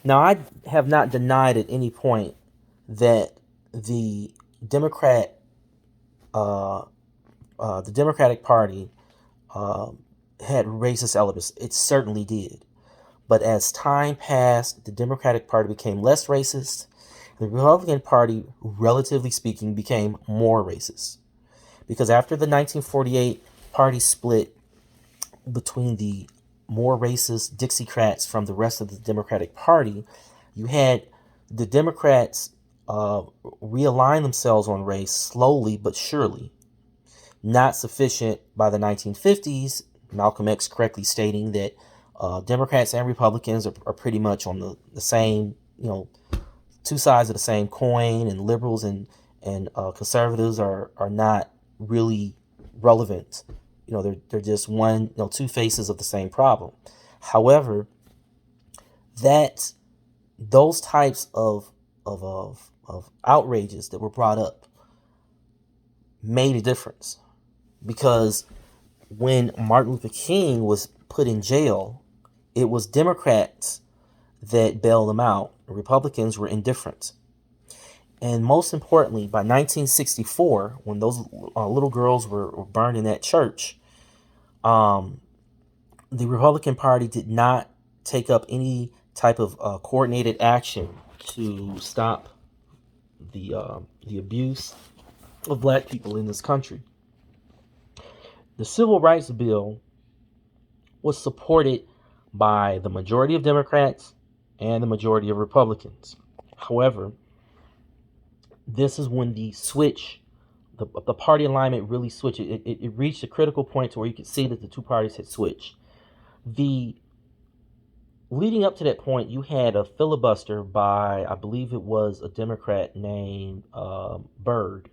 Now, I have not denied at any point that the Democrat, uh, the Democratic Party, uh, had racist elements. It certainly did. But as time passed, the Democratic Party became less racist. The Republican Party, relatively speaking, became more racist. Because after the 1948 party split between the more racist Dixiecrats from the rest of the Democratic Party, you had the Democrats realign themselves on race slowly but surely. Not sufficient by the 1950s, Malcolm X correctly stating that Democrats and Republicans are pretty much on the same, two sides of the same coin, and liberals and conservatives are not really relevant. They're just one, two faces of the same problem. However, that those types of outrages that were brought up made a difference, because when Martin Luther King was put in jail, it was Democrats that bailed him out. Republicans were indifferent. And most importantly, by 1964, when those little girls were burned in that church, um, the Republican Party did not take up any type of coordinated action to stop the abuse of black people in this country. The Civil Rights Bill was supported by the majority of Democrats and the majority of Republicans. However, this is when the party alignment really switched. It reached a critical point to where you could see that the two parties had switched. The Leading up to that point, you had a filibuster by, I believe it was a Democrat named Byrd.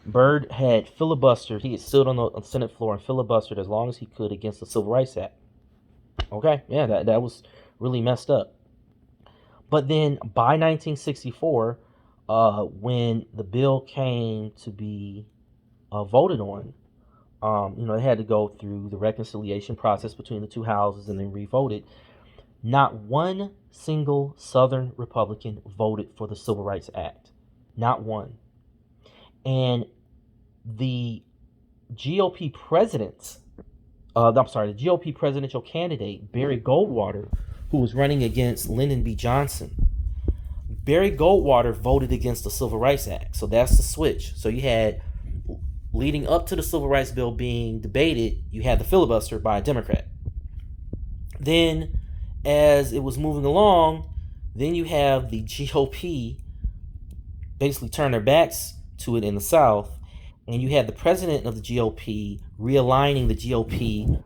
Byrd had filibustered. He had stood on the Senate floor and filibustered as long as he could against the Civil Rights Act. Okay, yeah, that was really messed up. But then by 1964, when the bill came to be voted on, it had to go through the reconciliation process between the two houses and then re-voted. Not one single Southern Republican voted for the Civil Rights Act. Not one. And the GOP president, the GOP presidential candidate, Barry Goldwater, who was running against Lyndon B. Johnson, Barry Goldwater voted against the Civil Rights Act. So that's the switch. So you had, leading up to the Civil Rights Bill being debated, you had the filibuster by a Democrat. Then, as it was moving along, then you have the GOP basically turn their backs to it in the South, and you had the president of the GOP realigning the GOP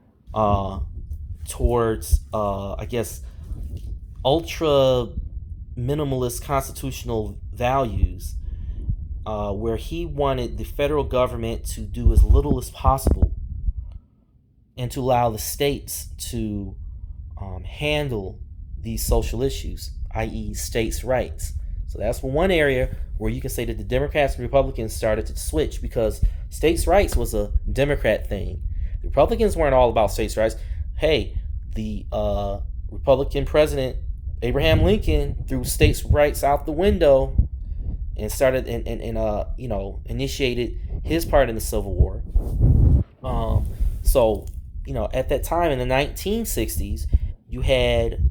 towards, I guess, ultra minimalist constitutional values, where he wanted the federal government to do as little as possible and to allow the states to handle these social issues, i.e., states' rights. So that's one area where you can say that the Democrats and Republicans started to switch, because states' rights was a Democrat thing. The Republicans weren't all about states' rights. Hey, the Republican president Abraham Lincoln threw states' rights out the window and started and initiated his part in the Civil War. So at that time in the 1960s, you had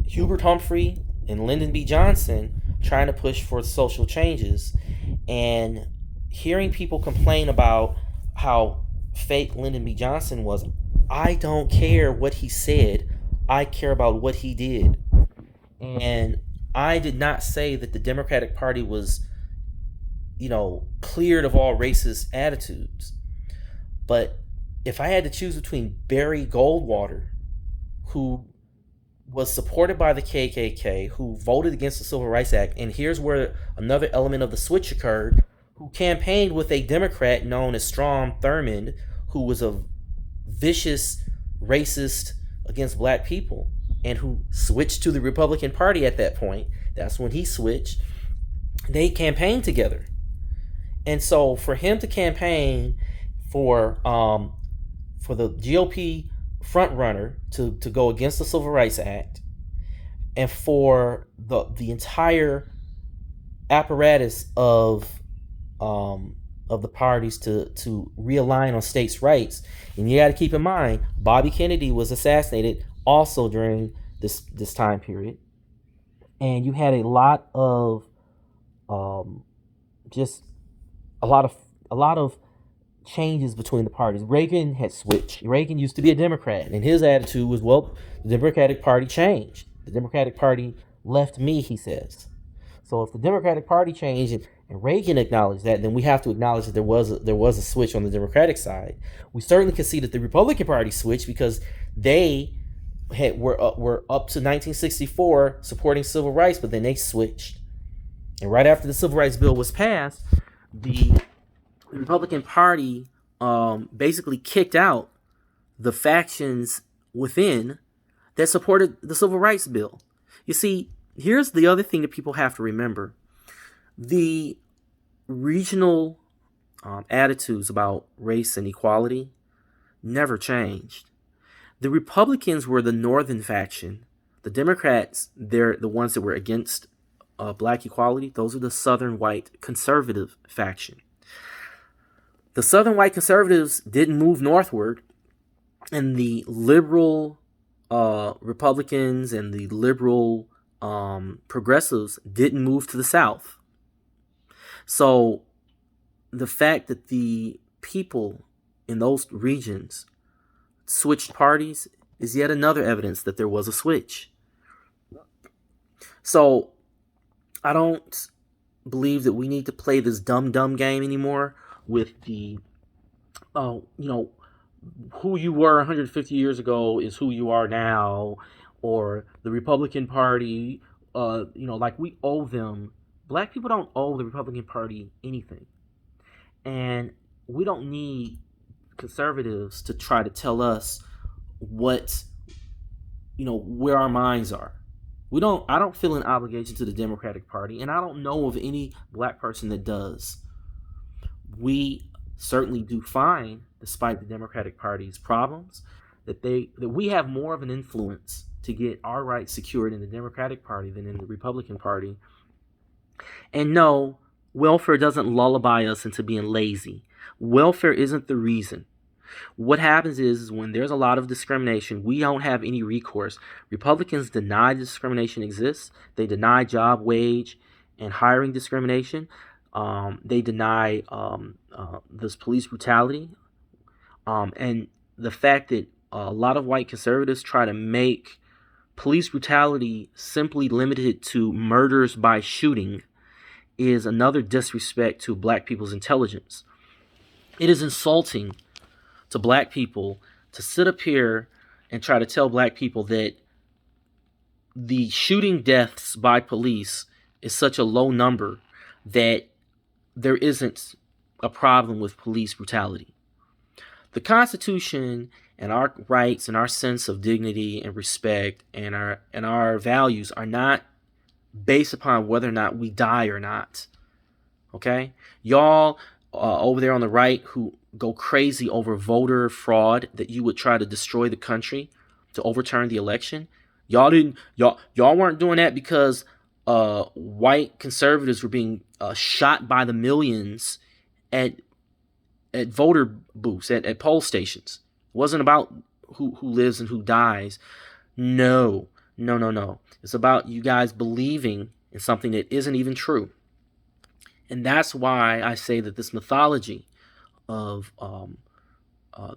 Hubert Humphrey and Lyndon B. Johnson trying to push for social changes, and hearing people complain about how fake Lyndon B. Johnson was. I don't care what he said. I care about what he did. And I did not say that the Democratic Party was, cleared of all racist attitudes. But if I had to choose between Barry Goldwater, who was supported by the KKK, who voted against the Civil Rights Act, and here's where another element of the switch occurred, who campaigned with a Democrat known as Strom Thurmond, who was a vicious racist against black people, and who switched to the Republican Party at that point. That's when he switched. They campaigned together. And so for him to campaign for the GOP front runner to go against the Civil Rights Act, and for the entire apparatus um, of the parties to realign on states' rights. And you got to keep in mind, Bobby Kennedy was assassinated also during this time period, and you had a lot of um, just a lot of a lot of changes between the parties. Reagan had switched. Reagan used to be a Democrat, and his attitude was, well, the Democratic Party changed. The Democratic Party left me, he says. So if the Democratic Party changed and Reagan acknowledged that, then we have to acknowledge that there was a switch on the Democratic side. We certainly can see that the Republican Party switched because they were up to 1964 supporting civil rights, but then they switched. And right after the Civil Rights Bill was passed, the Republican Party basically kicked out the factions within that supported the Civil Rights Bill. You see, here's the other thing that people have to remember. The regional attitudes about race and equality never changed. The Republicans were the northern faction. The Democrats, they're the ones that were against black equality. Those are the southern white conservative faction. The southern white conservatives didn't move northward, and the liberal Republicans and the liberal progressives didn't move to the south. So the fact that the people in those regions switched parties is yet another evidence that there was a switch. So I don't believe that we need to play this dumb game anymore with the who you were 150 years ago is who you are now, or the Republican Party, like we owe them. Black people don't owe the Republican Party anything. And we don't need conservatives to try to tell us what, where our minds are. I don't feel an obligation to the Democratic Party, and I don't know of any black person that does. We certainly do find, despite the Democratic Party's problems, that we have more of an influence to get our rights secured in the Democratic Party than in the Republican Party. And no, welfare doesn't lullaby us into being lazy. Welfare isn't the reason. What happens is when there's a lot of discrimination, we don't have any recourse. Republicans deny discrimination exists. They deny job, wage, and hiring discrimination. They deny this police brutality. And the fact that a lot of white conservatives try to make police brutality simply limited to murders by shooting is another disrespect to black people's intelligence. It is insulting to black people to sit up here and try to tell black people that the shooting deaths by police is such a low number that there isn't a problem with police brutality. The Constitution and our rights and our sense of dignity and respect and our values are not based upon whether or not we die or not. Okay? Y'all over there on the right who go crazy over voter fraud, that you would try to destroy the country to overturn the election. Y'all weren't doing that because white conservatives were being shot by the millions at voter booths, at poll stations. It wasn't about who lives and who dies. No. It's about you guys believing in something that isn't even true. And that's why I say that this mythology of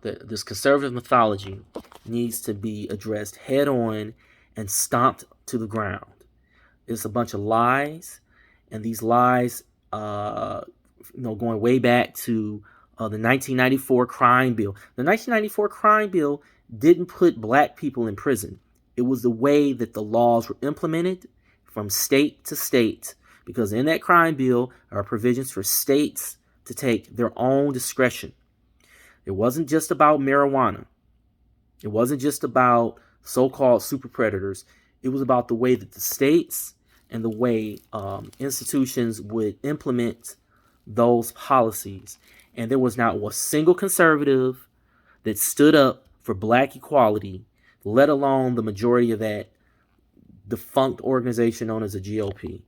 this conservative mythology needs to be addressed head on and stomped to the ground. It's a bunch of lies, and these lies, going way back to the 1994 crime bill. The 1994 crime bill didn't put black people in prison. It was the way that the laws were implemented from state to state. Because in that crime bill are provisions for states to take their own discretion. It wasn't just about marijuana. It wasn't just about so-called super predators. It was about the way that the states and the way institutions would implement those policies. And there was not a single conservative that stood up for black equality, let alone the majority of that defunct organization known as the GOP.